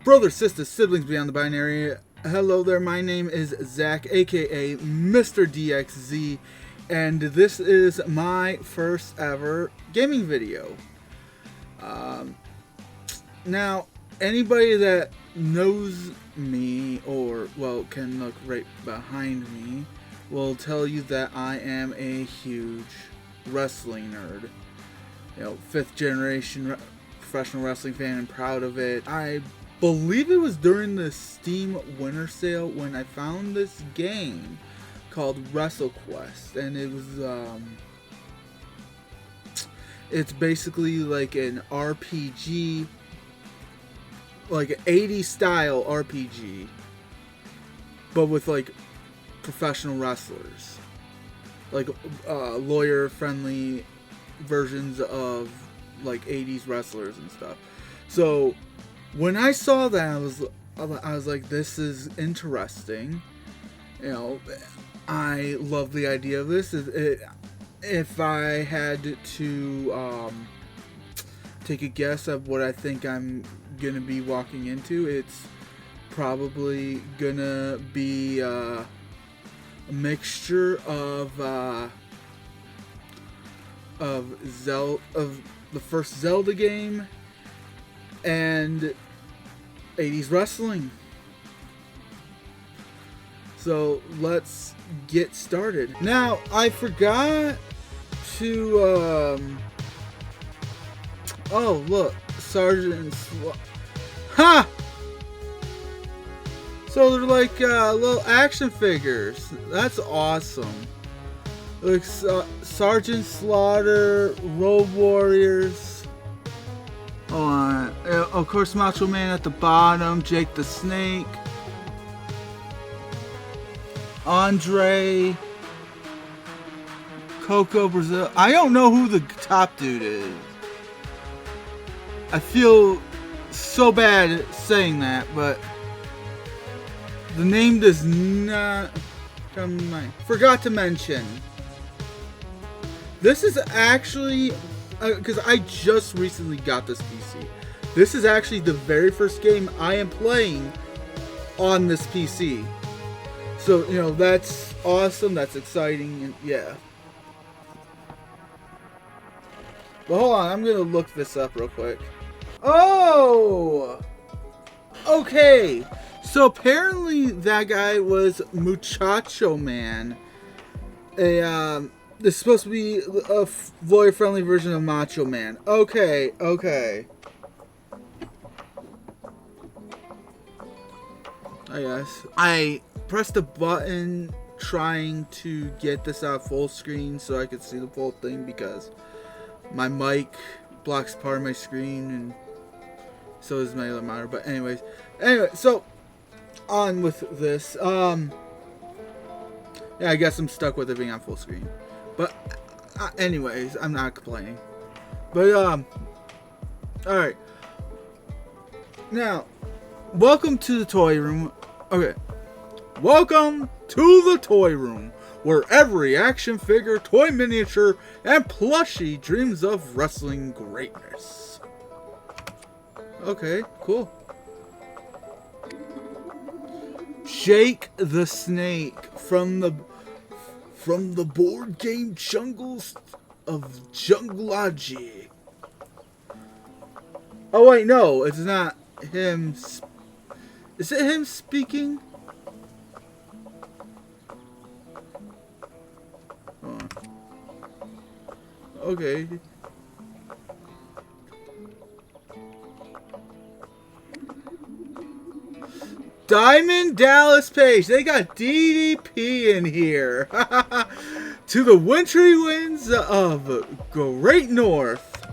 brothers, sisters, siblings beyond the binary. Hello there, my name is Zach, aka Mr. DXZ, and this is my first ever gaming video. Now, anybody that knows me, or, well, can look right behind me, will tell you that I am a huge wrestling nerd. You know, 5th generation professional wrestling fan and proud of it. I believe it was during the Steam winter sale when I found this game called WrestleQuest, and it was it's basically like an RPG, like an 80s style RPG, but with like professional wrestlers, like lawyer friendly versions of like 80s wrestlers and stuff. So when I saw that, I was like, this is interesting. You know, I love the idea of this. If I had to take a guess of what I think I'm gonna be walking into, it's probably gonna be a mixture of the first Zelda game and 80s wrestling. So let's get started. Now, I forgot to oh, look, Sergeant Ha! So they're like little action figures. That's awesome. Like Sergeant Slaughter, Road Warriors. Oh, of course, Macho Man at the bottom, Jake the Snake, Andre, Coco Brazil. I don't know who the top dude is. I feel so bad saying that, but the name does not come to mind. Forgot to mention, this is actually, because I just recently got this PC. This is actually the very first game I am playing on this PC. So, you know, that's awesome, that's exciting, and yeah. But hold on, I'm gonna look this up real quick. Oh! Okay, so apparently that guy was Muchacho Man. This is supposed to be a lawyer-friendly version of Macho Man. Okay. I guess. I pressed a button trying to get this out full screen so I could see the full thing because my mic blocks part of my screen and so does my other monitor. But anyway, so on with this. Yeah, I guess I'm stuck with it being on full screen. But anyways, I'm not complaining. But alright. Now, welcome to the toy room. Okay. Welcome to the toy room, where every action figure, toy miniature, and plushie dreams of wrestling greatness. Okay, cool. Jake the Snake from the board game jungles of Jungleology. Oh wait, no, it's not him. Is it him speaking? Oh. Okay. Diamond Dallas Page. They got DDP in here. To the wintry winds of Great North.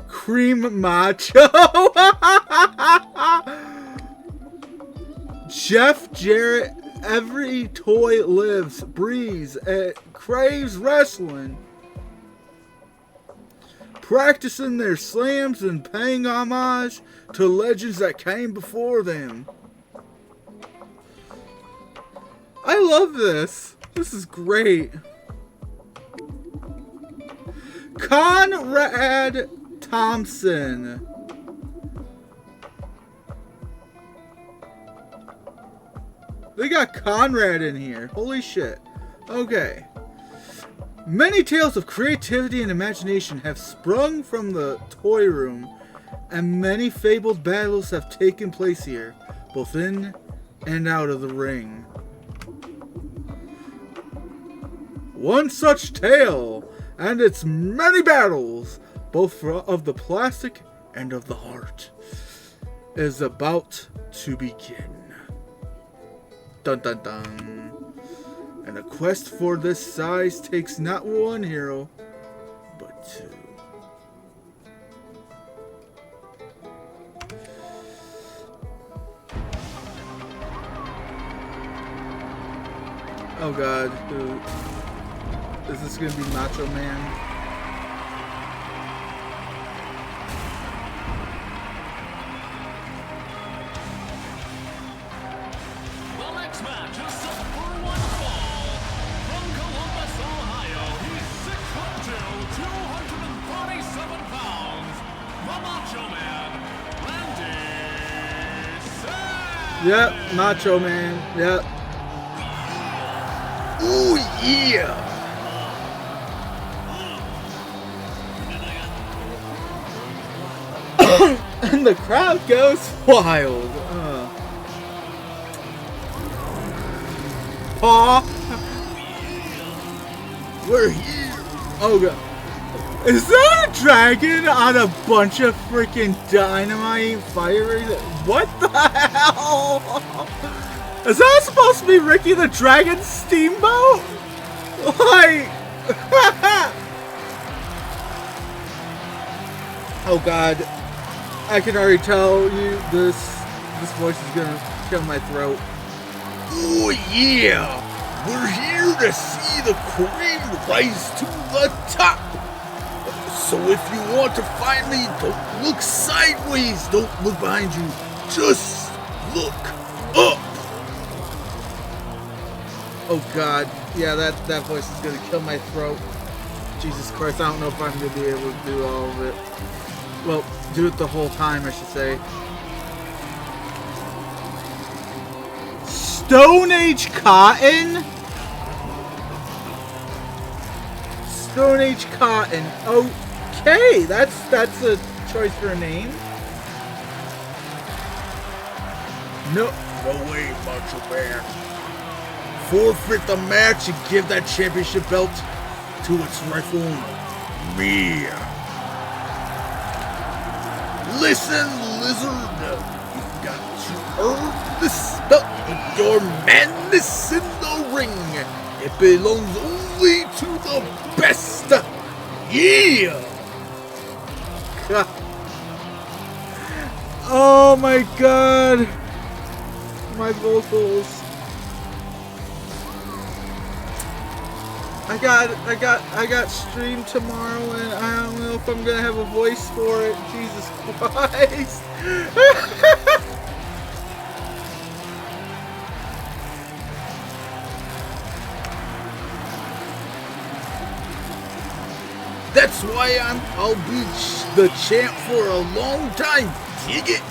Cream Macho. Jeff Jarrett. Every toy lives, breathes, craves wrestling. Practicing their slams and paying homage to legends that came before them. I love this. This is great. Conrad Thompson. They got Conrad in here. Holy shit. Okay. Many tales of creativity and imagination have sprung from the toy room, and many fabled battles have taken place here, both in and out of the ring. One such tale, and its many battles, both of the plastic and of the heart, is about to begin. Dun dun dun. And a quest for this size takes not one hero, but two. Oh god, dude. Is this gonna be Macho Man? The next match is set for one fall. From Columbus, Ohio, he's 6'2", 247 pounds. The Macho Man, Randy Savage. Yep, Macho Man. Yep. Ooh yeah! And the crowd goes wild. Paw, we're here. Oh god, is that a dragon on a bunch of freaking dynamite fire? What the hell? Is that supposed to be Ricky the Dragon Steamboat? Like, oh god, I can already tell you this voice is gonna kill my throat. Oh yeah, we're here to see the cream rise to the top. So if you want to find me, don't look sideways, don't look behind you, just look up. Oh god, yeah, that voice is gonna kill my throat. Jesus Christ, I don't know if I'm gonna be able to do all of it. Well, do it the whole time, I should say. Stone Age Cotton? Stone Age Cotton. Okay, that's a choice for a name. No way, Macho Man. Forfeit the match and give that championship belt to its rightful owner, me. Listen, Lizard, you've got to earn this belt with your madness in the ring. It belongs only to the best. Yeah. Oh my god. My vocals. I got stream tomorrow, and I don't know if I'm gonna have a voice for it. Jesus Christ! That's why I'll be the champ for a long time. Dig it?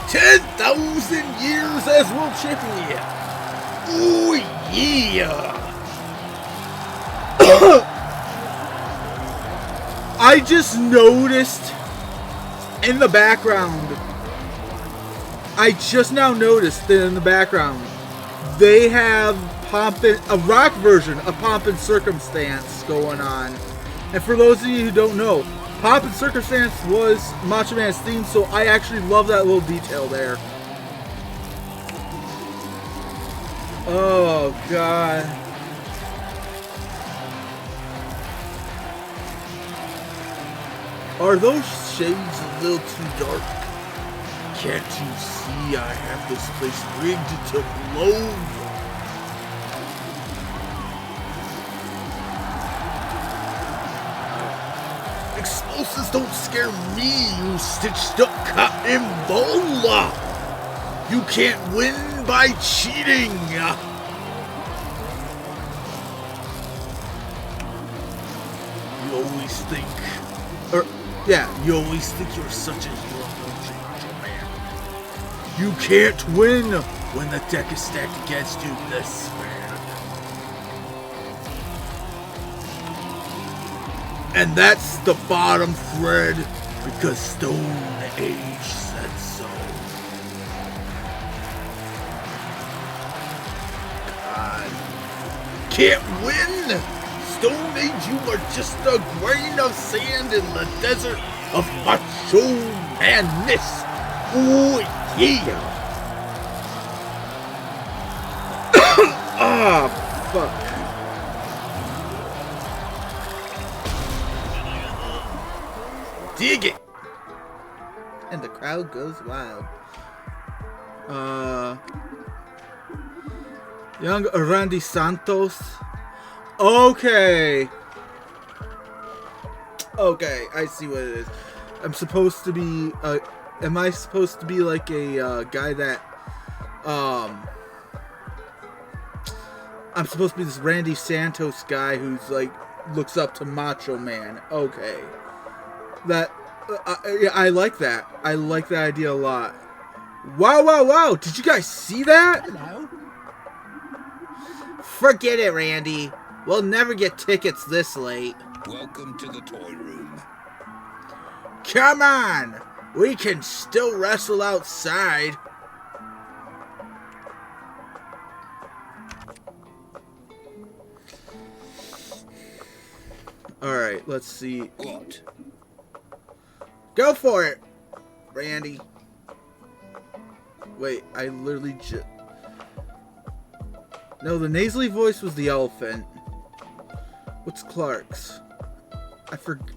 10,000 years as world champion. Ooh yeah! I just noticed in the background. I just now noticed that in the background they have a rock version of Pomp and Circumstance going on. And for those of you who don't know, Pomp and Circumstance was Macho Man's theme, so I actually love that little detail there. Oh god. Are those shades a little too dark? Can't you see I have this place rigged to blow? Explosives don't scare me, you stitched up cotton ball. You can't win by cheating. You always always think, you always think you're such a hero, man. You can't win when the deck is stacked against you this man. And that's the bottom thread, because Stone Age said so. God. Can't win! Stone Age, you are just a grain of sand in the desert of macho madness. Ooh, yeah! Ah, fuck. Dig it! And the crowd goes wild. Young Randy Santos. Okay, I see what it is. I'm supposed to be, am I supposed to be like a, guy that, I'm supposed to be this Randy Santos guy who's like, looks up to Macho Man. Okay. That, I like that. I like that idea a lot. Wow. Did you guys see that? Hello. Forget it, Randy. We'll never get tickets this late. Welcome to the toy room. Come on! We can still wrestle outside. Alright, let's see. What? Go for it, Randy. Wait, I literally just... No, the nasally voice was the elephant. What's Clark's? I forgot.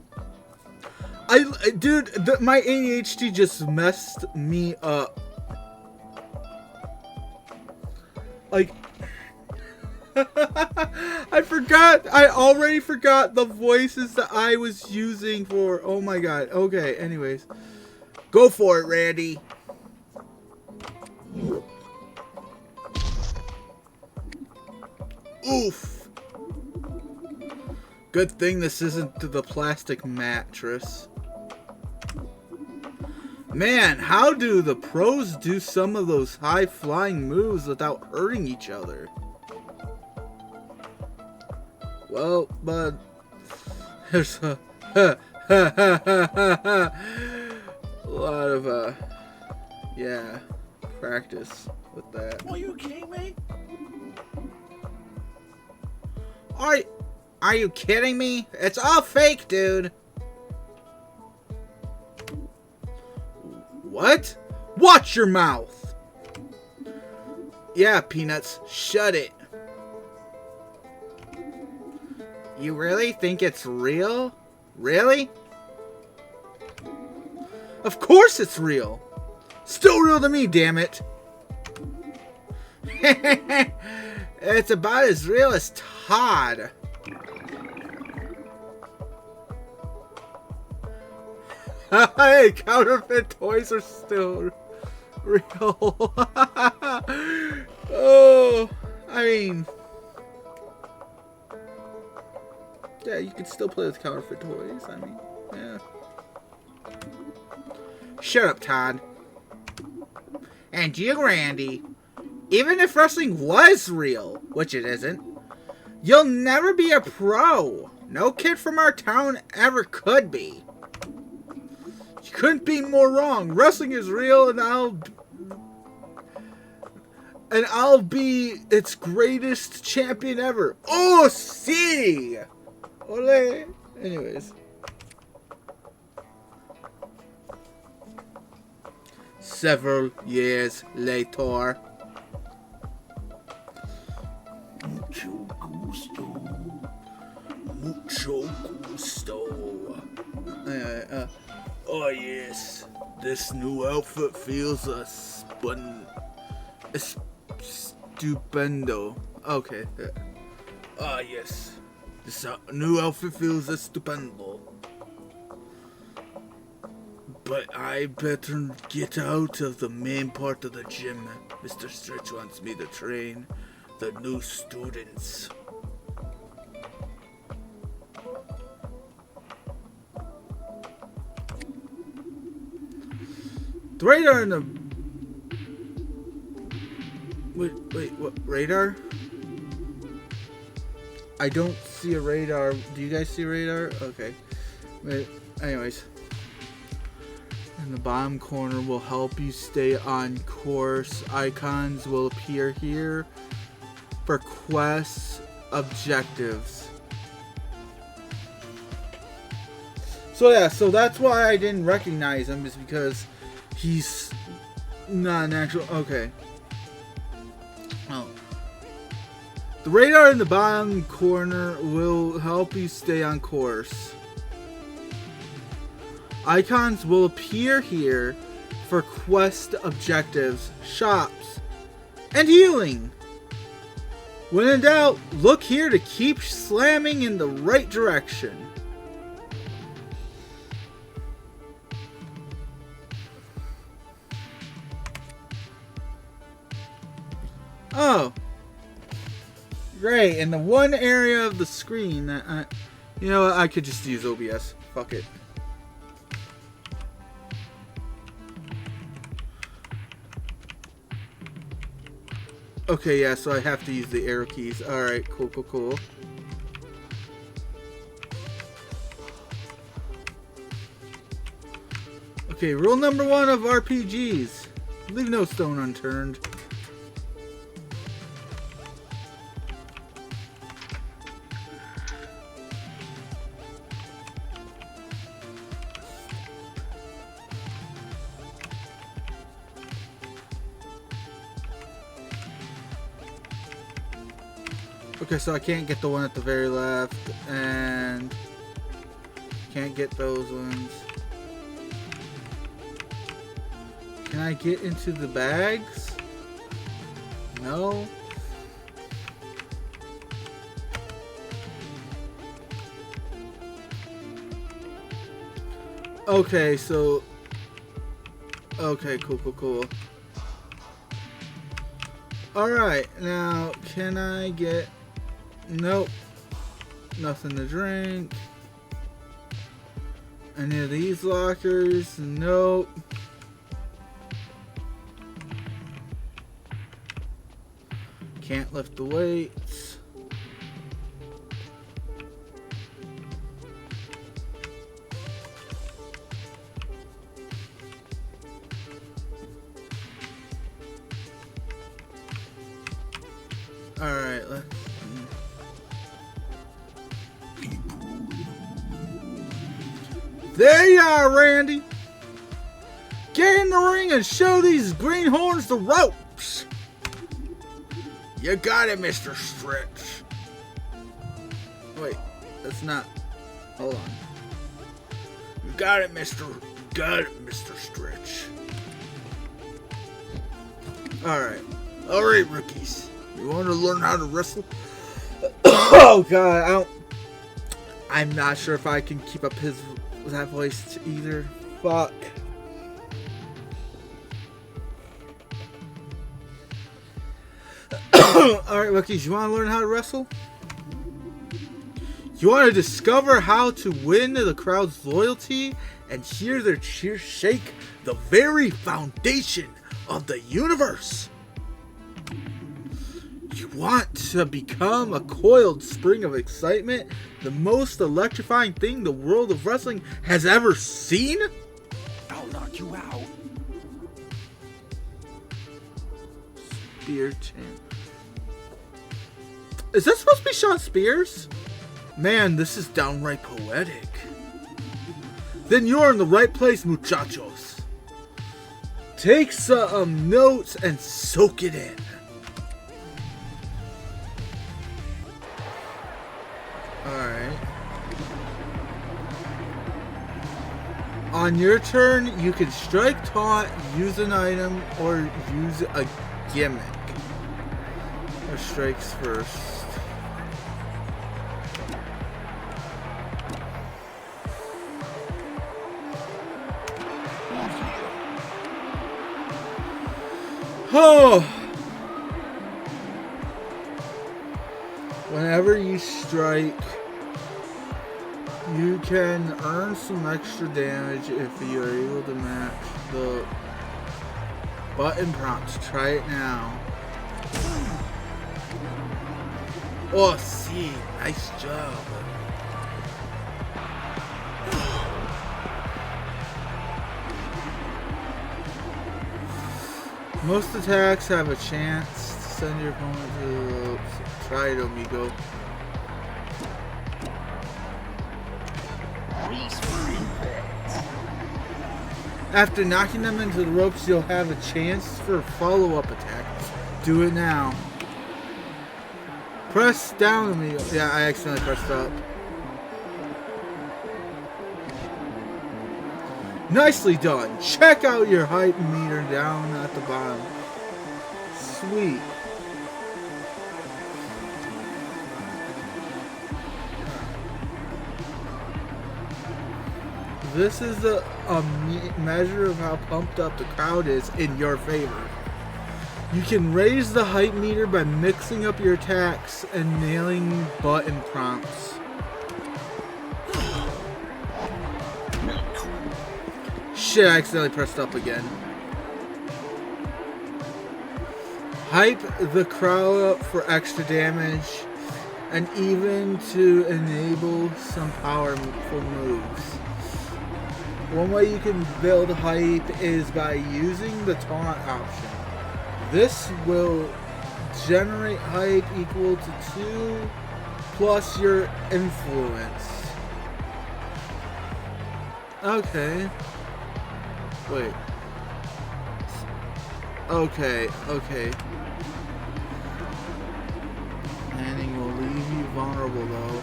Dude, my ADHD just messed me up. Like, I already forgot the voices that I was using for, oh my god. Okay, anyways. Go for it, Randy. Oof. Good thing this isn't the plastic mattress. Man, how do the pros do some of those high-flying moves without hurting each other? Well, but there's a lot of, yeah, practice with that. Are you kidding me? Are you kidding me? It's all fake, dude. What? Watch your mouth. Yeah, Peanuts, shut it. You really think it's real? Really? Of course it's real. Still real to me, damn it. It's about as real as Todd. Hey, counterfeit toys are still real. Oh, I mean, yeah, you can still play with counterfeit toys. I mean, yeah. Shut up, Todd. And you, Randy. Even if wrestling was real, which it isn't, you'll never be a pro. No kid from our town ever could be. You couldn't be more wrong. Wrestling is real, and I'll be its greatest champion ever. Oh, see! Ole! Anyways. Several years later. Mucho gusto. Oh yes, this new outfit feels stupendo. Okay. Ah yes, this new outfit feels stupendo. But I better get out of the main part of the gym. Mr. Stretch wants me to train the new students. The radar in the... Wait, what? Radar? I don't see a radar. Do you guys see a radar? Okay. Wait, anyways. In the bottom corner will help you stay on course. Icons will appear here for quest objectives. So yeah, so that's why I didn't recognize him, is because he's not an actual... Okay. Oh. The radar in the bottom corner will help you stay on course. Icons will appear here for quest objectives, shops, and healing. When in doubt, look here to keep slamming in the right direction. Oh, great! In the one area of the screen that you know what, I could just use OBS. Fuck it. Okay, yeah, so I have to use the arrow keys. Alright, cool. Okay, rule number 1 of RPGs. Leave no stone unturned. Okay, so I can't get the one at the very left, and can't get those ones. Can I get into the bags? No. Okay, so... Okay, cool. Alright, now, can I get... Nope. Nothing to drink. Any of these lockers? Nope. Can't lift the weights. Alright, let's... There you are, Randy. Get in the ring and show these greenhorns the ropes. You got it, Mr. Stretch. Wait, that's not... Hold on. You got it, Mr. Stretch. Alright, rookies. You want to learn how to wrestle? Oh, God, I'm not sure if I can keep up that voice either. Fuck. Alright, rookies, you want to learn how to wrestle? You want to discover how to win the crowd's loyalty and hear their cheers shake the very foundation of the universe? You want to become a coiled spring of excitement, the most electrifying thing the world of wrestling has ever seen? I'll knock you out. Spear champ. Is that supposed to be Sean Spears? Man, this is downright poetic. Then you're in the right place, muchachos. Take some notes and soak it in. Alright. On your turn, you can strike, taunt, use an item, or use a gimmick. Or strikes first. Oh! Whenever you strike, you can earn some extra damage if you are able to match the Button prompts. Try it now. Oh, see. Nice job. Most attacks have a chance to send your opponent to the ropes. Try it, amigo. After knocking them into the ropes, you'll have a chance for a follow-up attack. Do it now. Press down, amigo. Yeah, I accidentally pressed up. Nicely done. Check out your height meter down at the bottom. Sweet. This is a measure of how pumped up the crowd is in your favor. You can raise the height meter by mixing up your attacks and nailing button prompts. Shit, I accidentally pressed up again. Hype the crowd up for extra damage and even to enable some powerful moves. One way you can build hype is by using the taunt option. This will generate hype equal to 2 plus your influence. Okay. Wait. Okay. Landing will leave you vulnerable though.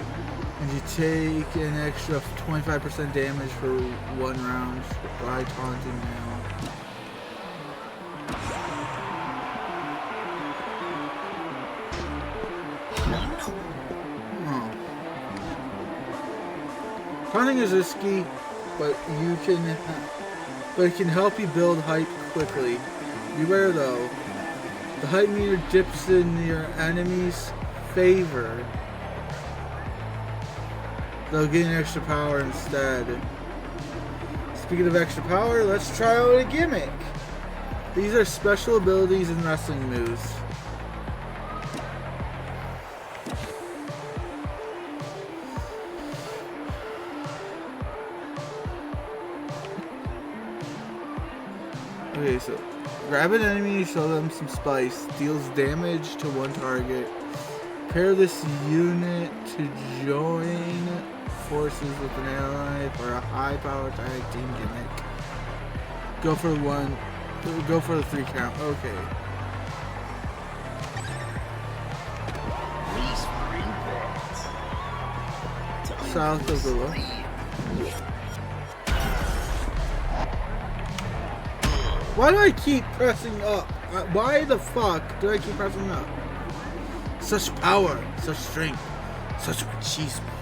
And you take an extra 25% damage for 1 round by taunting now. Taunting is risky, but it can help you build hype quickly. Beware though, the hype meter dips in your enemy's favor. They'll gain extra power instead. Speaking of extra power, let's try out a gimmick. These are special abilities and wrestling moves. Okay, so grab an enemy, show them some spice, deals damage to one target. Pair this unit to join forces with an ally for a high power tag team gimmick. Go for the 3 count. Okay. South of the look. Why do I keep pressing up? Why the fuck do I keep pressing up? Such power, such strength, such machismo.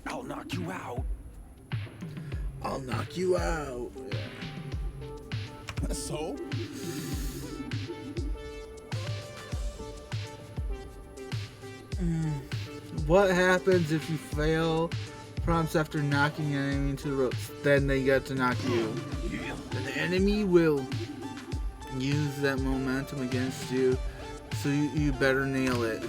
I'll knock you out. I'll knock you out. Yeah. So? What happens if you fail prompts after knocking an enemy into the ropes? Then they get to knock you. And the enemy will use that momentum against you, so you better nail it.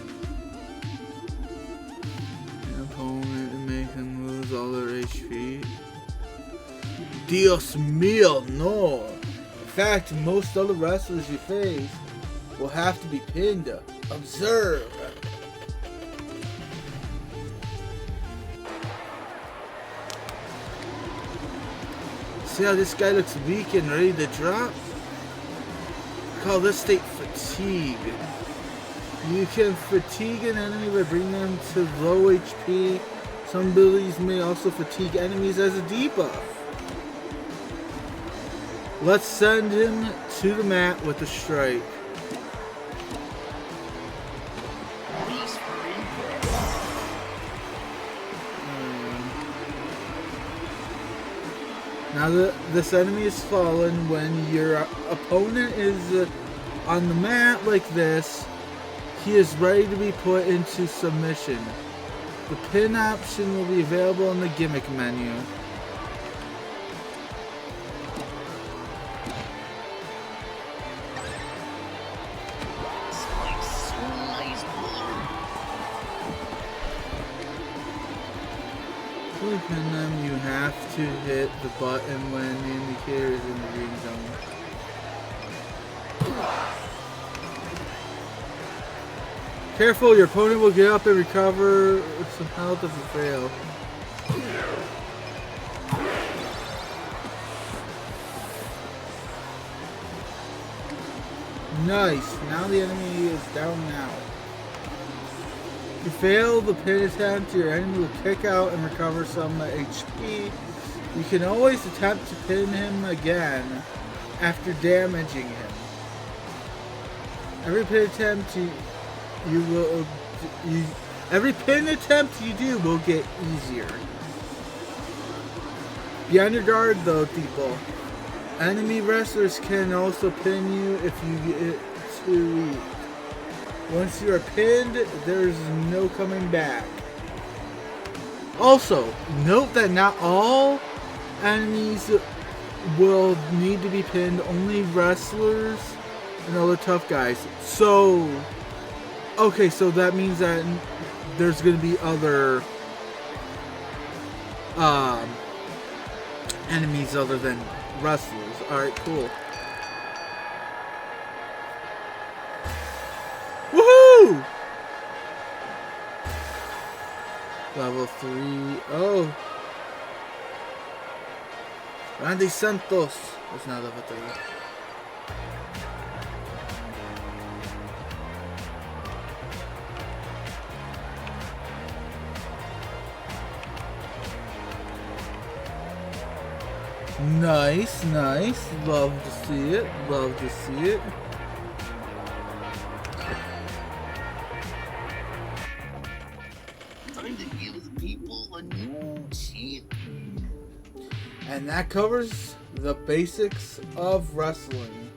An opponent and make them lose all their HP. Dios mío, no! In fact, most other wrestlers you face will have to be pinned. Observe! See how this guy looks weak and ready to drop? Call this state fatigue. You can fatigue an enemy by bringing them to low HP. Some abilities may also fatigue enemies as a debuff. Let's send him to the mat with a strike. Now that this enemy is fallen, when your opponent is on the mat like this, he is ready to be put into submission. The pin option will be available in the gimmick menu. successfully pin them, you have to hit the button when the indicator is in the green zone. Careful, your opponent will get up and recover with some health if you fail. Nice. Now the enemy is down now. If you fail the pin attempt, your enemy will kick out and recover some HP. You can always attempt to pin him again after damaging him. Every pin attempt every pin attempt you do will get easier. Be on your guard though, people. Enemy wrestlers can also pin you if you get too weak. Once you are pinned, there's no coming back. Also, note that not all enemies will need to be pinned, only wrestlers and other tough guys. So, okay, so that means that there's going to be other enemies other than wrestlers. Alright, cool. Woohoo! Level 3. Oh. Randy Santos is now level 3. Nice, nice. Love to see it. Love to see it. Time to give people a new champion. And that covers the basics of wrestling.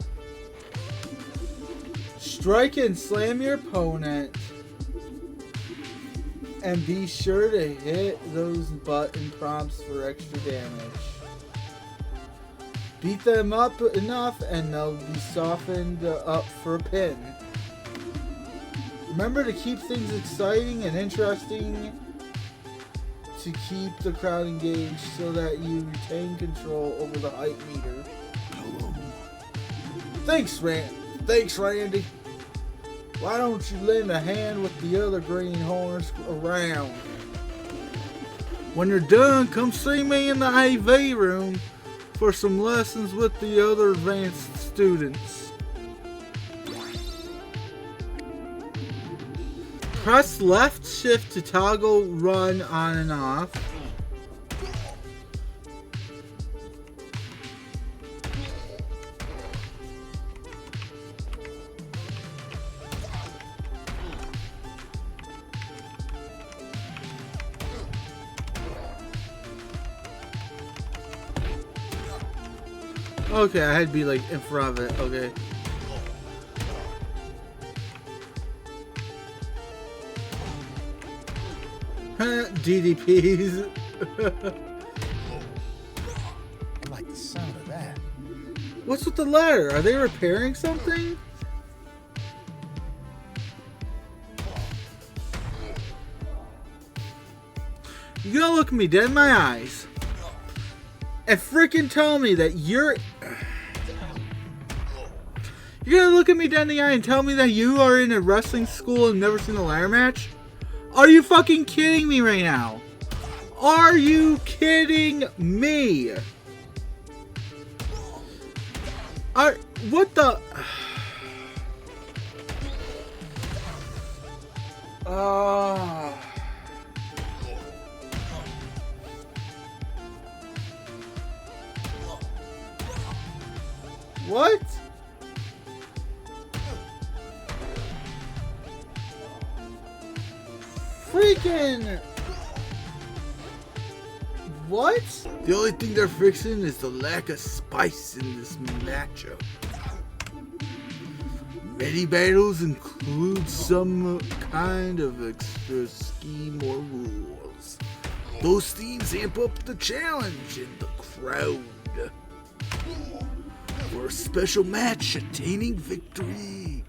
Strike and slam your opponent. And be sure to hit those button prompts for extra damage. Beat them up enough and they'll be softened up for a pin. Remember to keep things exciting and interesting to keep the crowd engaged so that you retain control over the hype meter. Thanks, Randy. Why don't you lend a hand with the other greenhorns around? When you're done, come see me in the AV room for some lessons with the other advanced students. Press left shift to toggle run on and off. Okay, I had to be like in front of it, okay. DDPs. I like the sound of that. What's with the ladder? Are they repairing something? You gotta look me dead in my eyes and freaking tell me that you're gonna look at me dead in the eye and tell me that you are in a wrestling school and never seen a ladder match? Are you fucking kidding me right now? Are you kidding me? What the? What? Freaking! What? The only thing they're fixing is the lack of spice in this matchup. Many battles include some kind of extra scheme or rules. Those themes amp up the challenge and the crowd. For a special match, attaining victory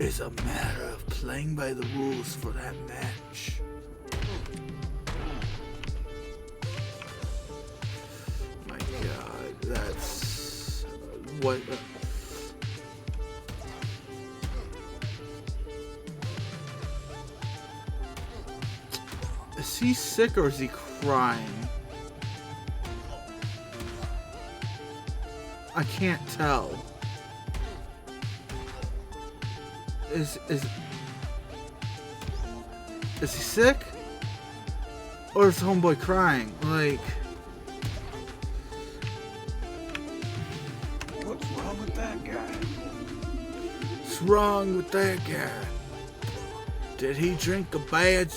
is a matter of playing by the rules for that match. what. Is he sick or is he crying? I can't tell. Is he sick? Or is homeboy crying? Like, What's wrong with that guy? what's wrong with that guy? Did he drink a bad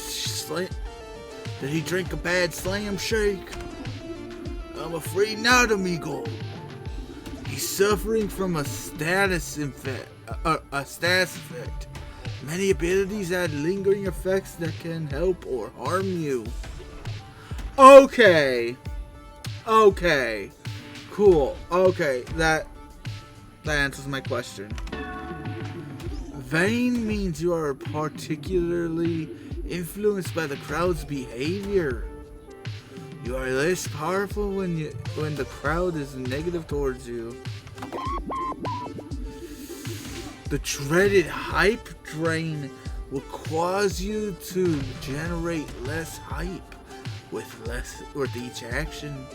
Did he drink a bad slam shake? I'm afraid not, amigo. He's suffering from a status effect. Many abilities add lingering effects that can help or harm you. Okay. Okay. Cool. Okay, that answers my question. Vain means you are particularly influenced by the crowd's behavior. You are less powerful when the crowd is negative towards you. The dreaded hype drain will cause you to generate less hype with each action.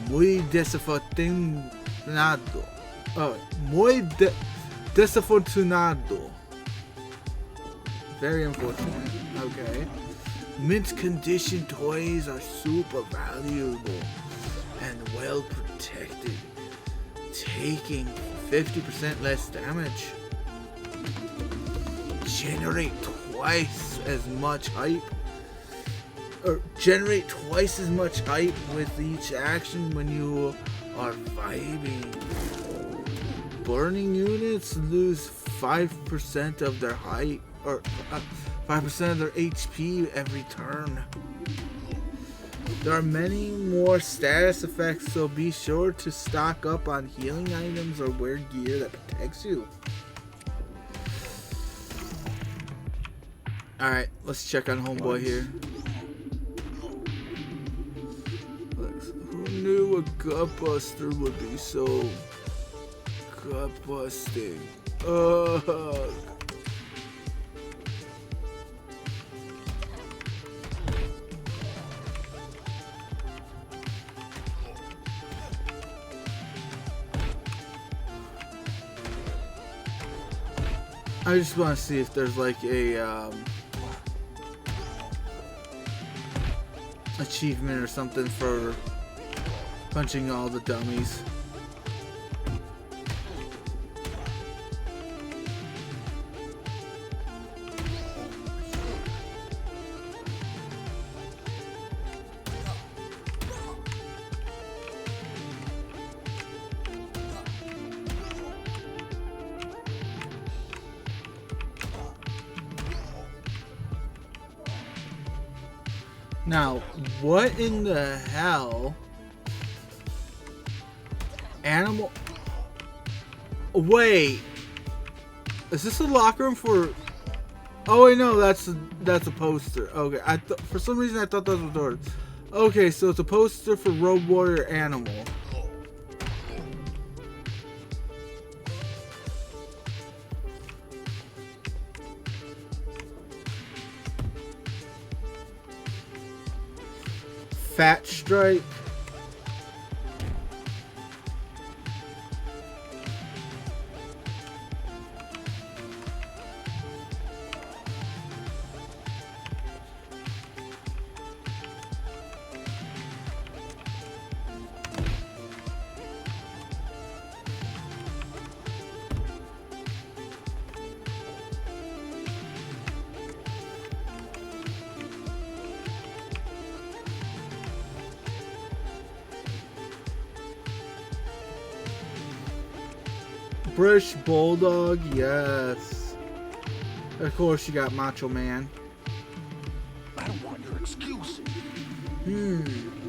Muy desafortunado. Muy desafortunado. Very unfortunate. Okay. Mint condition toys are super valuable and well protected, taking 50% less damage. Generate twice as much hype with each action when you are vibing. Burning units lose 5% of their hype, or 5% of their HP every turn. There are many more status effects, so be sure to stock up on healing items or wear gear that protects you. Alright, let's check on homeboy here. Who knew a gut buster would be so gut busting? Ugh. I just want to see if there's like a achievement or something for punching all the dummies. Now, what in the hell? Animal. Wait. Is this a locker room for? Oh wait, no, that's a poster. Okay, for some reason I thought those were doors. Okay, so it's a poster for Road Warrior Animal. Fat Stripe. British Bulldog, yes. Of course, you got Macho Man. I don't want your excuse.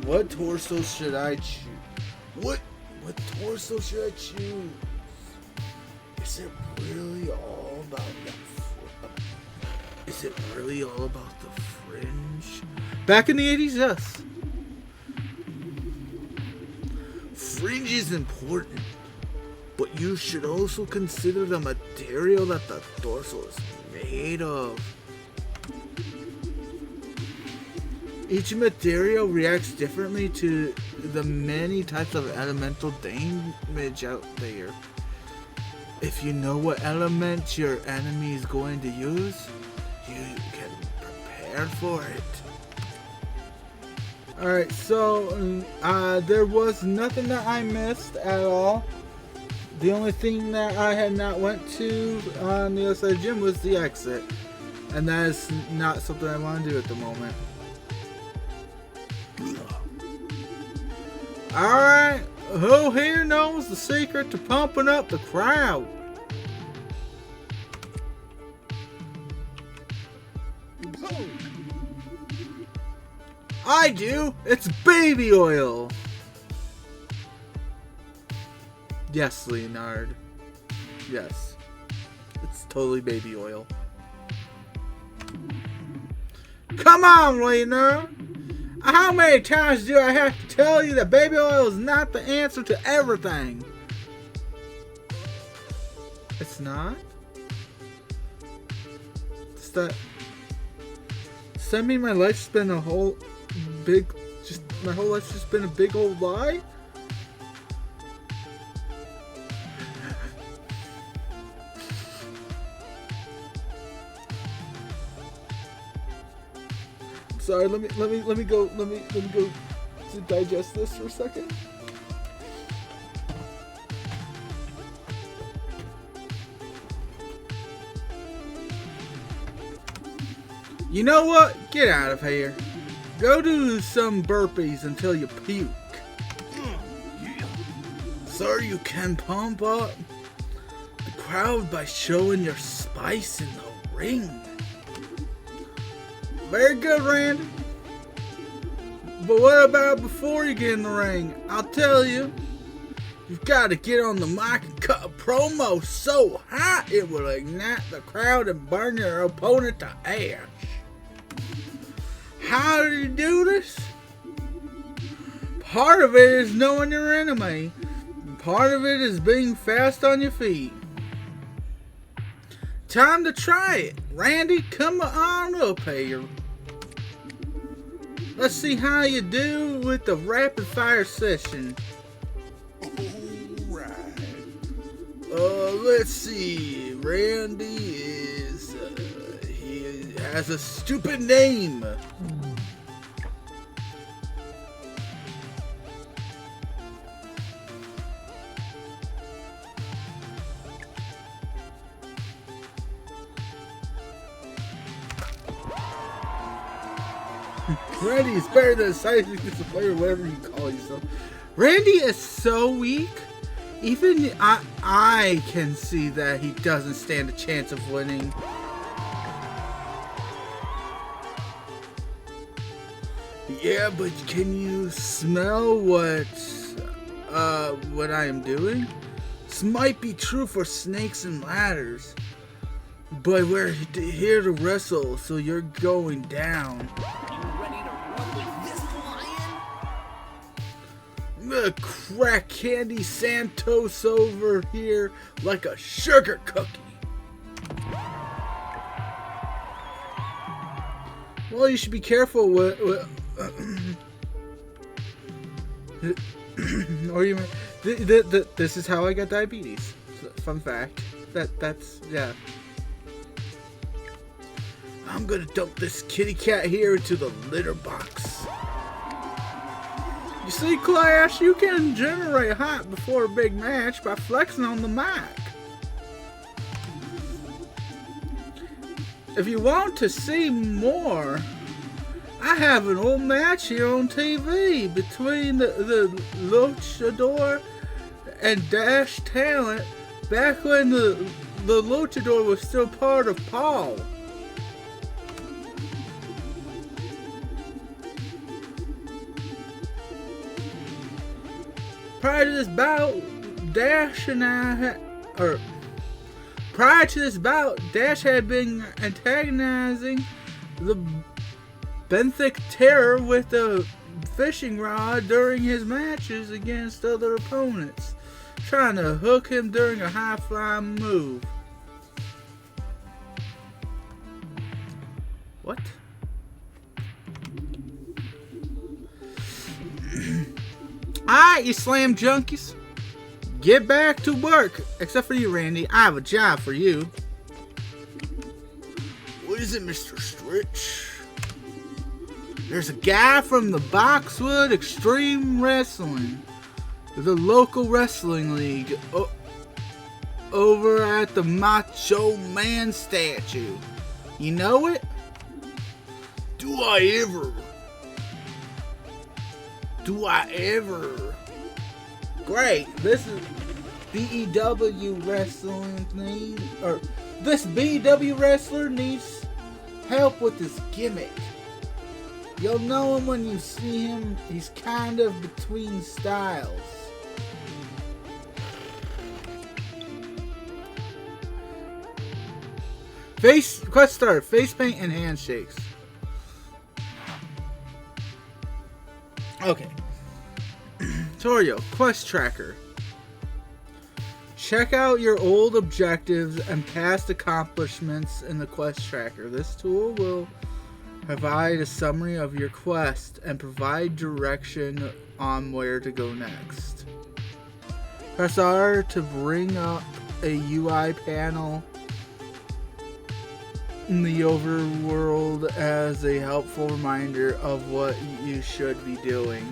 What torso should I choose? What torso should I choose? Is it really all about the? Is it really all about the fringe? Back in the 80s, yes. Fringe is important. but you should also consider the material that the torso is made of. Each material reacts differently to the many types of elemental damage out there. If you know what element your enemy is going to use, you can prepare for it. Alright, so there was nothing that I missed at all. The only thing that I had not went to on the other side of the gym was the exit. And that is not something I want to do at the moment. Alright, who here knows the secret to pumping up the crowd? I do! It's baby oil! Yes, Leonard. Yes. It's totally baby oil. Come on, Leonard! How many times do I have to tell you that baby oil is not the answer to everything? It's not? It's that... Does that mean my life's been a whole big... my whole life's just been a big old lie? Sorry, let me go to digest this for a second. You know what? Get out of here. Go do some burpees until you puke. Sir, you can pump up the crowd by showing your spice in the ring. Very good, Randy. But what about before you get in the ring? I'll tell you, you've got to get on the mic and cut a promo so hot it will ignite the crowd and burn your opponent to ash. How do you do this? Part of it is knowing your enemy. Part of it is being fast on your feet. Time to try it. Randy, come on up here. Let's see how you do with the rapid fire session. Alright. Let's see. Randy is... he has a stupid name. Randy is better than a seismic player, whatever you call yourself. Randy is so weak. Even I can see that he doesn't stand a chance of winning. Yeah, but can you smell what I am doing? This might be true for snakes and ladders, but we're here to wrestle, so you're going down. I'm gonna crack Candy Santos over here like a sugar cookie. Well, you should be careful with or you this is how I got diabetes. Fun fact. That's yeah. I'm gonna dump this kitty cat here into the litter box. You see, Clash, you can generate hype before a big match by flexing on the mic. If you want to see more, I have an old match here on TV between the Luchador and Dash Talent back when the Luchador was still part of Paul. Prior to this bout, Dash had been antagonizing the Benthic Terror with a fishing rod during his matches against other opponents, trying to hook him during a high-flying move. What? Alright, you slam junkies. Get back to work. Except for you, Randy. I have a job for you. What is it, Mr. Stretch? There's a guy from the Boxwood Extreme Wrestling, the local wrestling league, over at the Macho Man statue. You know it? Do I ever? Great. This is BEW wrestling thing, or this BEW wrestler needs help with his gimmick. You'll know him when you see him. He's kind of between styles. Quest start. Face paint and handshakes. Okay. Torio, quest tracker. Check out your old objectives and past accomplishments in the quest tracker. This tool will provide a summary of your quest and provide direction on where to go next. Press R to bring up a UI panel in the overworld as a helpful reminder of what you should be doing.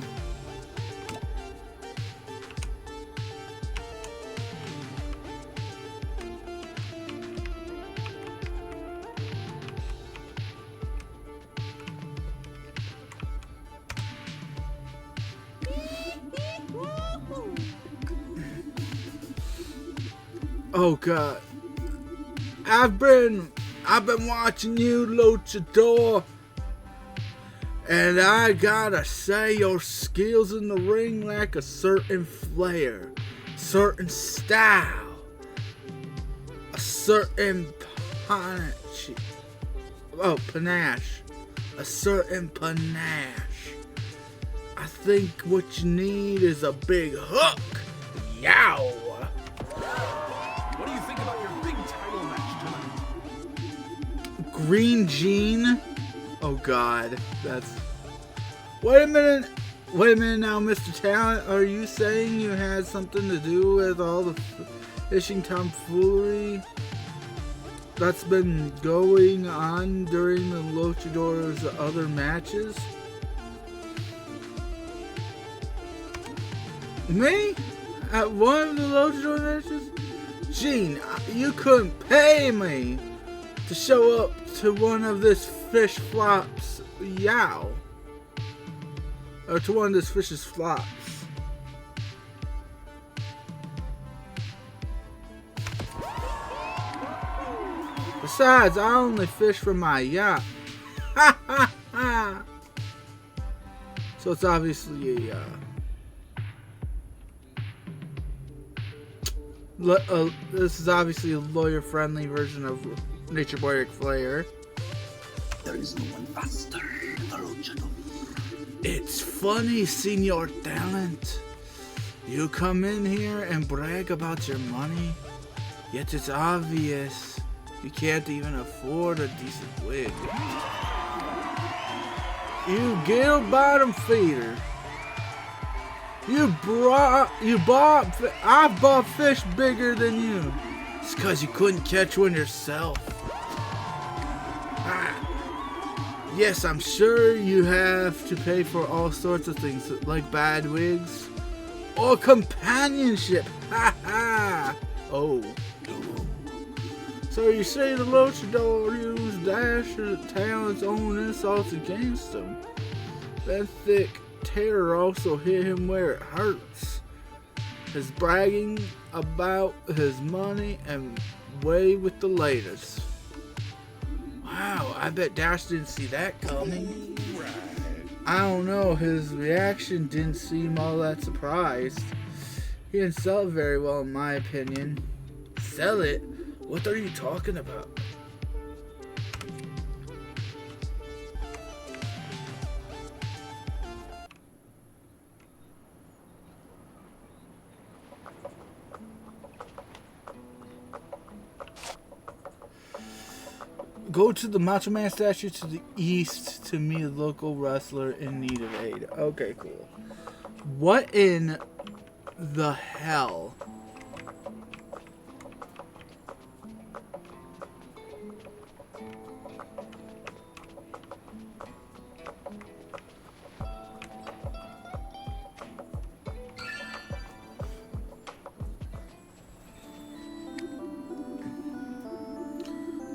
Oh God. I've been watching you, Luchador, and I gotta say your skills in the ring lack a certain flair, certain style, a certain panache, a certain panache. I think what you need is a big hook. Yow! What do you think about your big title match tonight? Green Jean? Oh God, that's... Wait a minute now, Mr. Talent. Are you saying you had something to do with all the fishing tomfoolery that's been going on during the Luchador's other matches? Me? At one of the Luchador matches? Gene, you couldn't pay me to show up to one of this fish flops, yow. Or to one of this fish's flops. Besides, I only fish from my yacht. Ha ha ha! So it's obviously a, this is obviously a lawyer-friendly version of Nature Boy Ric Flair. There is no one faster, the luchador. It's funny, Senor Talent. You come in here and brag about your money, yet it's obvious you can't even afford a decent wig. You gill bottom feeder. I bought fish bigger than you. It's cause you couldn't catch one yourself. Yes, I'm sure you have to pay for all sorts of things, like bad wigs or companionship. Ha ha! Oh. So you say the luchador used Dasher's Talent's own insults against him. That thick terror also hit him where it hurts. His bragging about his money and way with the latest. Wow, I bet Dash didn't see that coming. I don't know, his reaction didn't seem all that surprised. He didn't sell it very well in my opinion. Sell it? What are you talking about? Go to the Macho Man statue to the east to meet a local wrestler in need of aid. Okay, cool. What in the hell?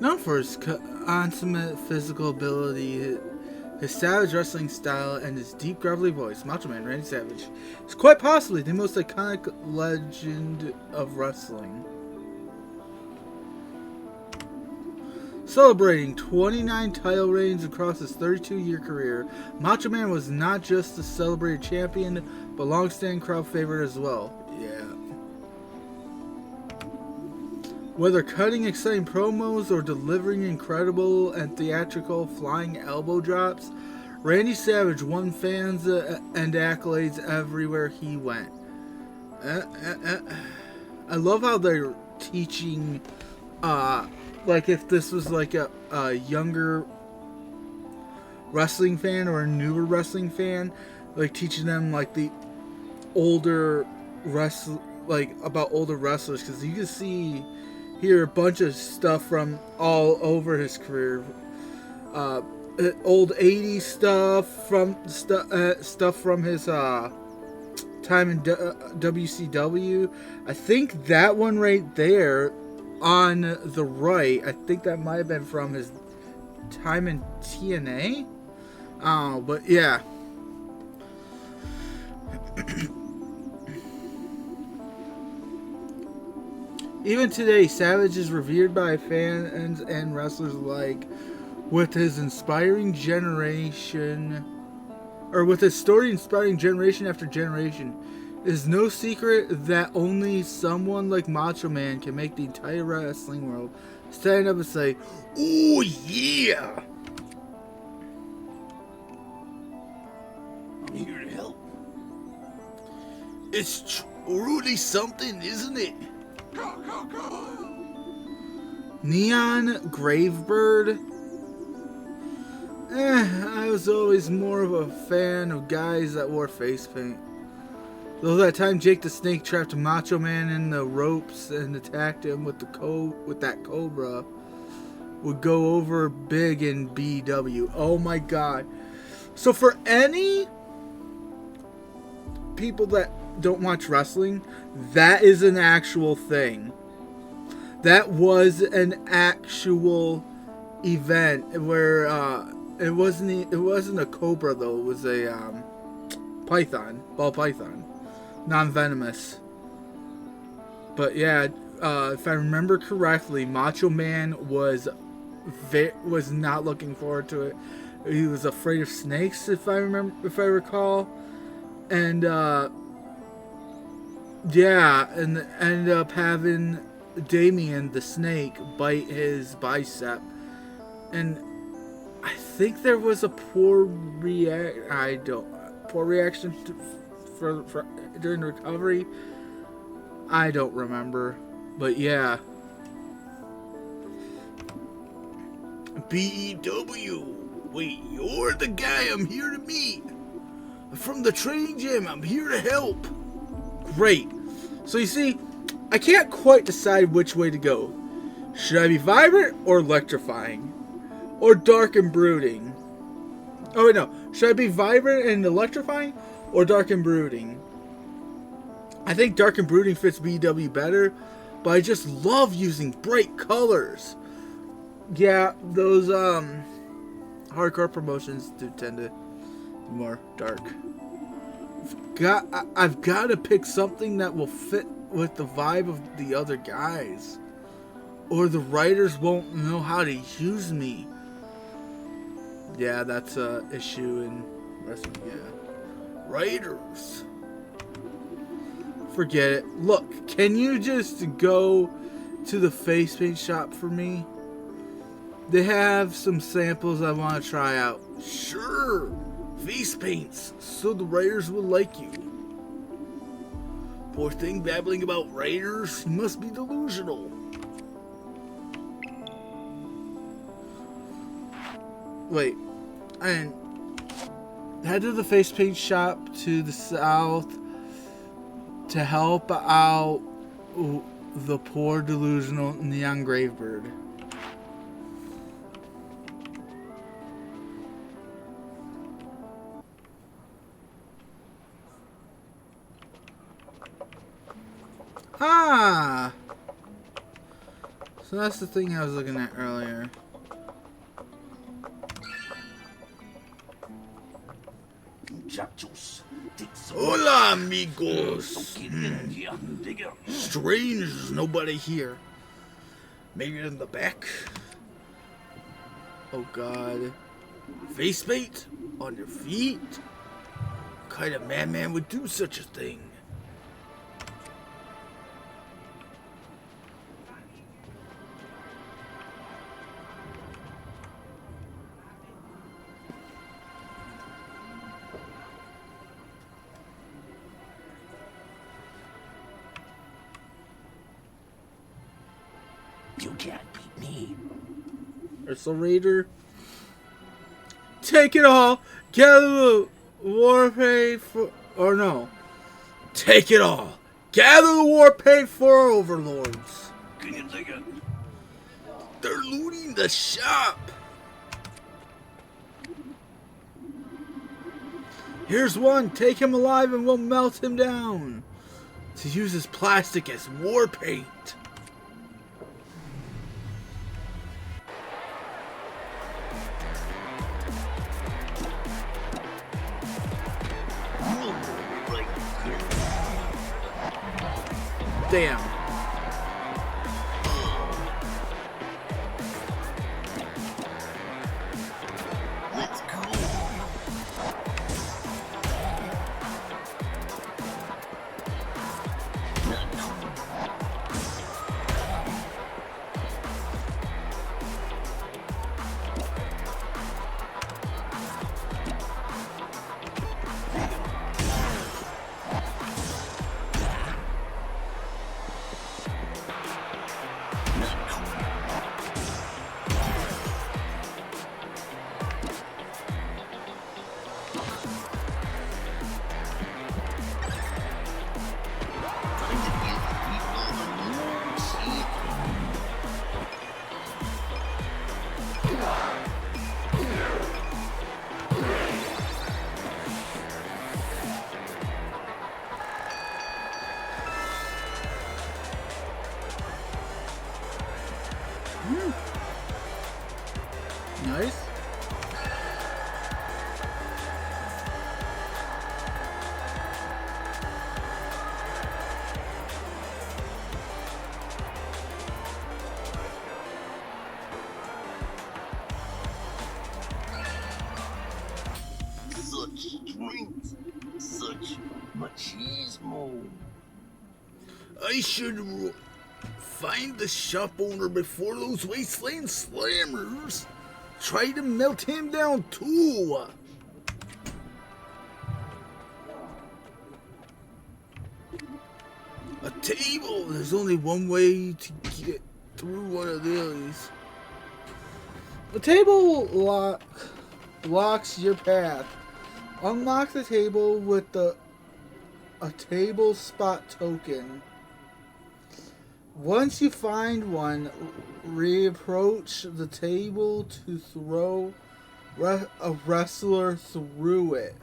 Known for his consummate physical ability, his savage wrestling style, and his deep, gravelly voice, Macho Man Randy Savage is quite possibly the most iconic legend of wrestling. Celebrating 29 title reigns across his 32-year career, Macho Man was not just a celebrated champion, but long-standing crowd favorite as well. Yeah. Whether cutting exciting promos or delivering incredible and theatrical flying elbow drops, Randy Savage won fans and accolades everywhere he went. I love how they're teaching, like if this was like a younger wrestling fan or a newer wrestling fan, like teaching them like the older about older wrestlers, because you can see here a bunch of stuff from all over his career. Old 80s stuff from stuff from his time in WCW. I think that one right there on the right, I think that might have been from his time in TNA. But yeah. Even today, Savage is revered by fans and wrestlers alike, with his inspiring generation, or with his story inspiring generation after generation. It is no secret that only someone like Macho Man can make the entire wrestling world stand up and say, "Ooh yeah! I'm here to help. It's truly something, isn't it?" Neon Gravebird. I was always more of a fan of guys that wore face paint. Though that time Jake the Snake trapped Macho Man in the ropes and attacked him with that Cobra would go over big in BW. Oh my god. So for any people that don't watch wrestling, that is an actual thing. That was an actual event where it wasn't a cobra though. It was a ball python, non-venomous. But yeah, if I remember correctly, Macho Man was not looking forward to it. He was afraid of snakes, if I recall, and yeah, and ended up having Damien the snake bite his bicep, and I think there was a poor reaction for during the recovery. I don't remember, but yeah. BEW, wait, you're the guy I'm here to meet. From the training gym, I'm here to help. Great. So you see, I can't quite decide which way to go. Should I be vibrant or electrifying? Or dark and brooding? Oh wait, no. Should I be vibrant and electrifying or dark and brooding? I think dark and brooding fits BW better, but I just love using bright colors. Yeah, those hardcore promotions do tend to be more dark. I've got to pick something that will fit with the vibe of the other guys, or the writers won't know how to use me. Yeah, that's a issue in wrestling. Yeah, writers. Forget it. Look, can you just go to the face paint shop for me? They have some samples I want to try out. Sure. Face paints, so the writers will like you. Poor thing babbling about writers. He must be delusional. Wait. And head to the face paint shop to the south to help out the poor delusional neon gravebird. Ah! So that's the thing I was looking at earlier. Muchachos, Hola, amigos. digger. Strange, there's nobody here. Maybe in the back. Oh God. Face paint on your feet? What kind of madman would do such a thing? You can't beat me. Wrestle Raider. Take it all. Gather the war paint for... Or no. Take it all. Gather the war paint for our overlords. Can you dig it? They're looting the shop. Here's one. Take him alive and we'll melt him down. To use his plastic as war paint. Damn. Let's go. Nice. Such strength, such machismo. I should find the shop owner before those wasteland slammers try to melt him down too. A table. There's only one way to get through one of these. The table blocks your path. Unlock the table with a table spot token. Once you find one, reapproach the table to throw a wrestler through it.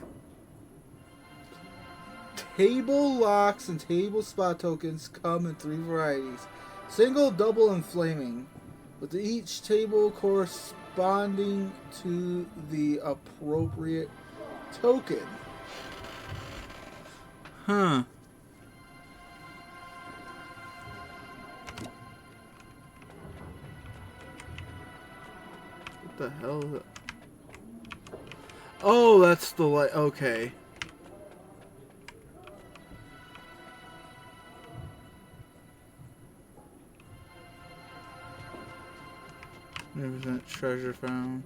Table locks and table spot tokens come in 3 varieties: single, double, and flaming, with each table corresponding to the appropriate token. Huh. What the hell is it? Oh, that's the light. Okay. Represent treasure found.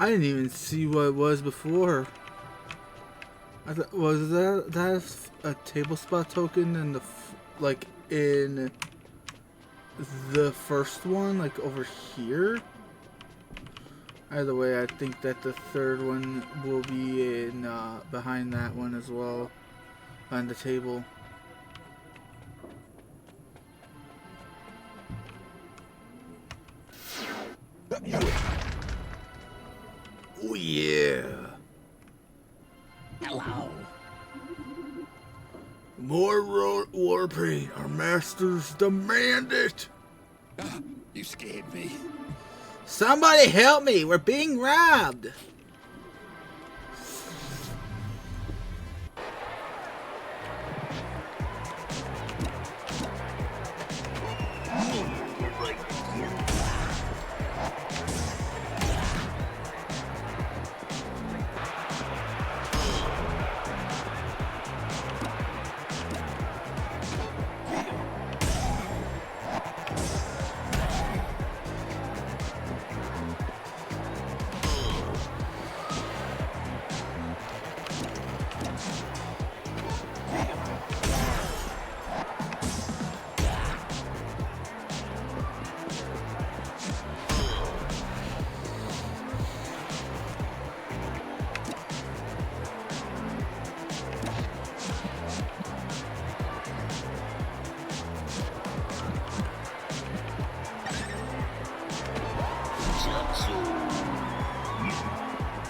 I didn't even see what it was before. Was that a table spot token in the like in the first one, like over here? Either way, I think that the third one will be in behind that one as well, behind the table. Oh yeah. Hello. More war paint. Our masters demand it. You scared me. Somebody help me! We're being robbed!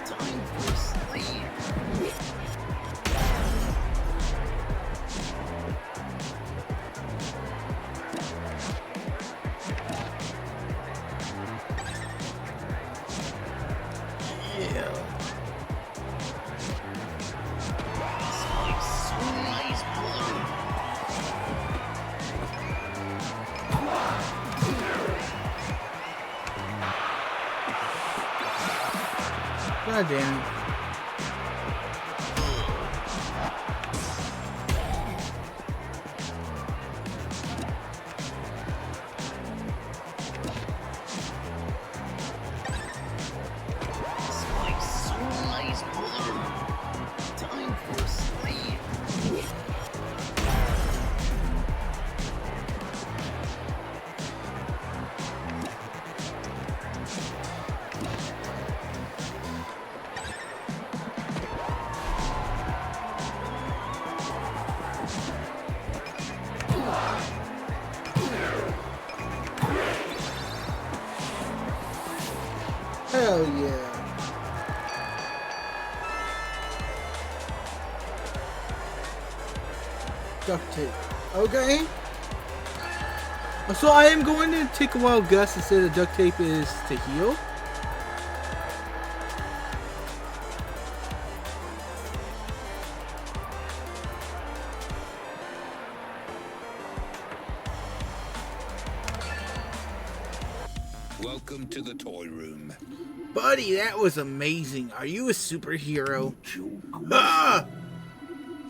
Time for sleep. Yeah. Slice blue. God damn it. Slice blue. Time for sleep. Hell yeah. Duct tape. Okay. So I am going to take a wild guess and say the duct tape is to heal. Welcome to the toy room. Buddy, that was amazing. Are you a superhero? Ah!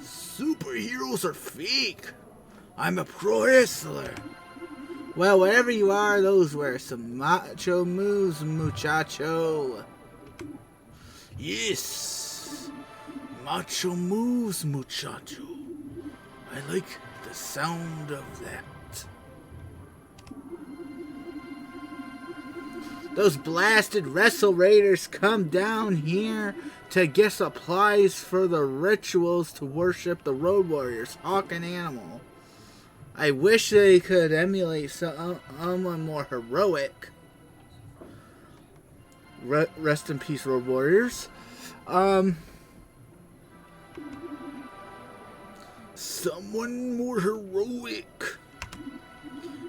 Superheroes are fake. I'm a pro wrestler. Well, whatever you are, those were some macho moves, muchacho. Yes. Macho moves, muchacho. I like the sound of that. Those blasted Wrestle Raiders come down here to get supplies for the rituals to worship the Road Warriors, Hawk and Animal. I wish they could emulate someone more heroic. Rest in peace, Road Warriors. Someone more heroic.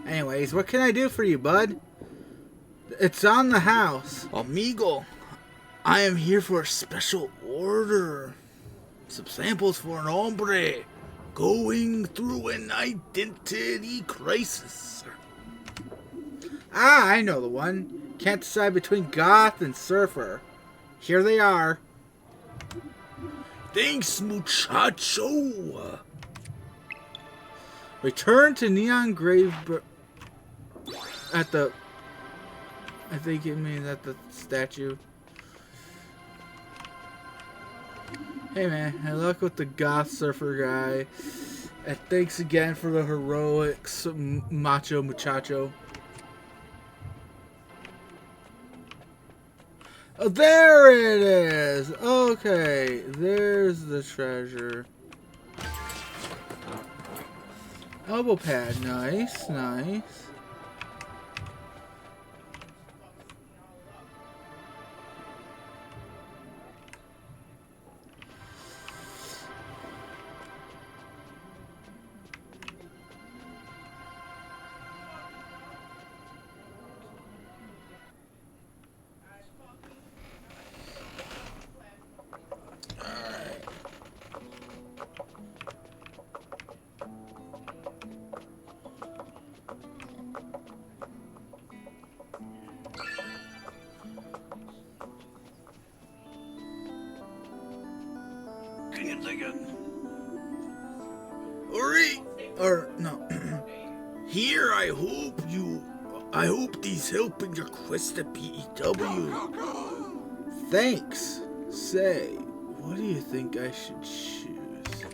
Anyways, what can I do for you, bud? It's on the house. Amigo, I am here for a special order. Some samples for an hombre going through an identity crisis. Ah, I know the one. Can't decide between goth and surfer. Here they are. Thanks, muchacho. Return to Neon Grave at the... I think it means at the statue. Hey man, hey, luck with the goth surfer guy. And thanks again for the heroics, macho muchacho. Oh, there it is! Okay, there's the treasure. Elbow pad, nice, nice. Alright, or no. Here, I hope these help in your quest at PEW. Thanks. Say, what do you think I should choose?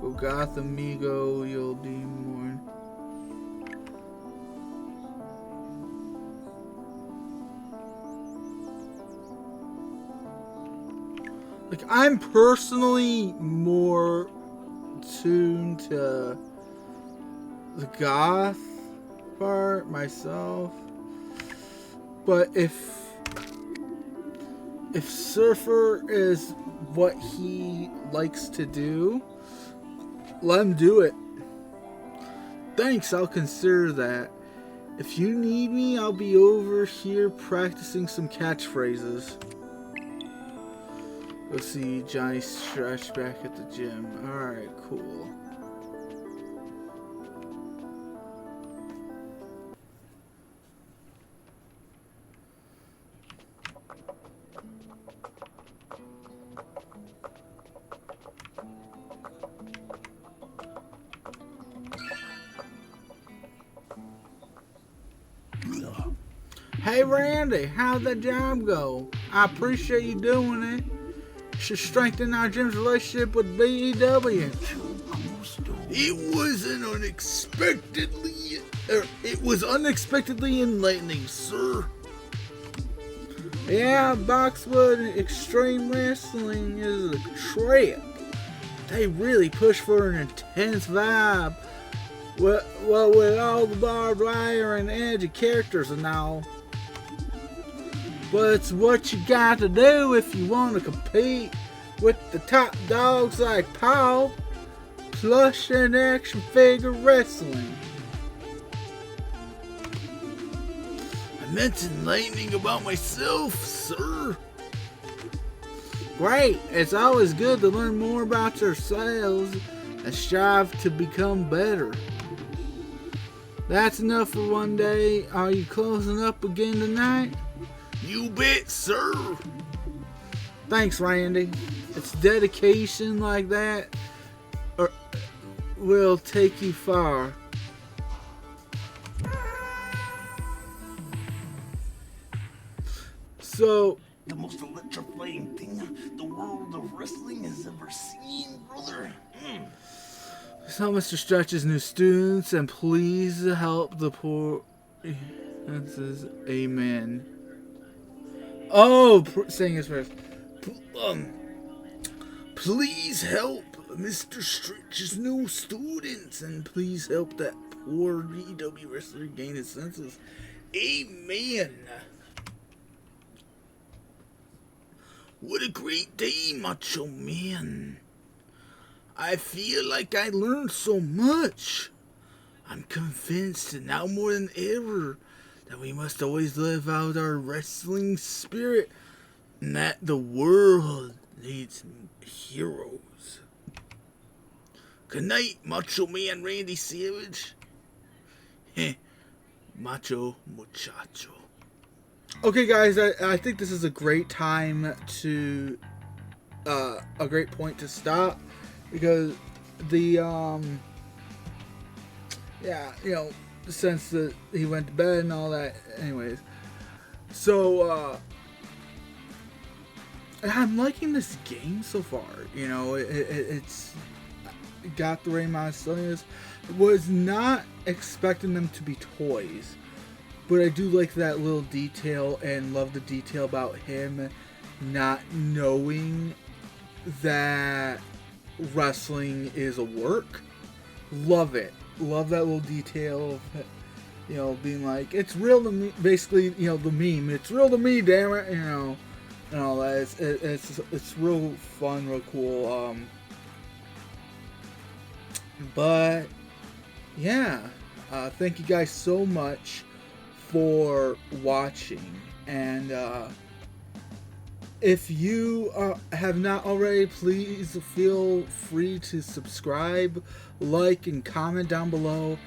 Go goth amigo, you'll be more. Like, I'm personally more tuned to the goth part myself, but if Surfer is what he likes to do, let him do it. Thanks, I'll consider that. If you need me, I'll be over here practicing some catchphrases. Go see Johnny Stretch back at the gym. Alright, cool. Hey Randy, how'd that job go? I appreciate you doing it. Should strengthen our gym's relationship with BEW. It was unexpectedly enlightening, sir. Yeah, Boxwood Extreme Wrestling is a trip. They really push for an intense vibe. Well, with all the barbed wire and edgy characters and all. But it's what you got to do if you want to compete with the top dogs like Paul, plush and action figure wrestling. I meant enlightening about myself, sir. Great, it's always good to learn more about yourselves and strive to become better. That's enough for one day. Are you closing up again tonight? You bet, sir. Thanks, Randy. It's dedication like that will take you far. So, The most electrifying thing the world of wrestling has ever seen, brother. so Mr. Stretch's new students, and please help the poor. That says amen. Oh, saying his prayers. Please help Mr. Stretch's new students, and please help that poor BEW wrestler gain his senses. Amen. What a great day, Macho Man. I feel like I learned so much. I'm convinced now more than ever that we must always live out our wrestling spirit and that the world needs heroes. Good night, Macho Man Randy Savage. Macho Muchacho. Okay, guys, I think this is a great time to, a great point to stop, because the, yeah, you know, since that he went to bed and all that, anyways, So, I'm liking this game so far. You know, it's got the right amount of silliness. Was not expecting them to be toys, but I do like that little detail and love the detail about him not knowing that wrestling is a work. Love it. Love that little detail of, you know, being like, it's real to me. Basically, you know, the meme. It's real to me, damn it. You know, and all that. It's real fun, real cool. But yeah, thank you guys so much for watching, and if you have not already, please feel free to subscribe, like, and comment down below.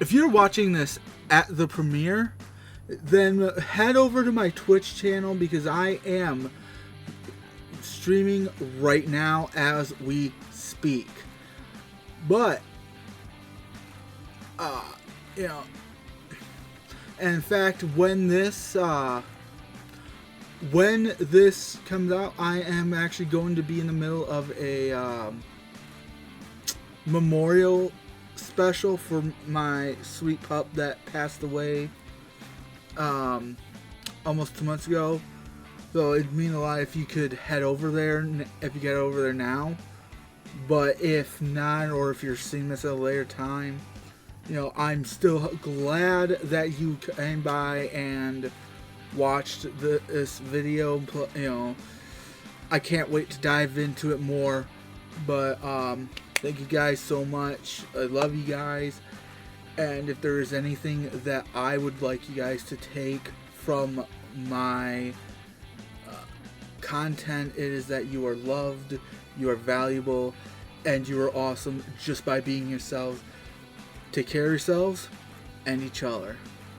If you're watching this at the premiere, then head over to my Twitch channel, because I am streaming right now as we speak. But you know, and in fact, when this comes out, I am actually going to be in the middle of a memorial special for my sweet pup that passed away almost 2 months ago. So it'd mean a lot if you could head over there, if you get over there now. But if not, or if you're seeing this at a later time, you know, I'm still glad that you came by and watched this video. You know, I can't wait to dive into it more. But thank you guys so much. I love you guys. And if there is anything that I would like you guys to take from my content, it is that you are loved, you are valuable, and you are awesome just by being yourselves. Take care of yourselves and each other.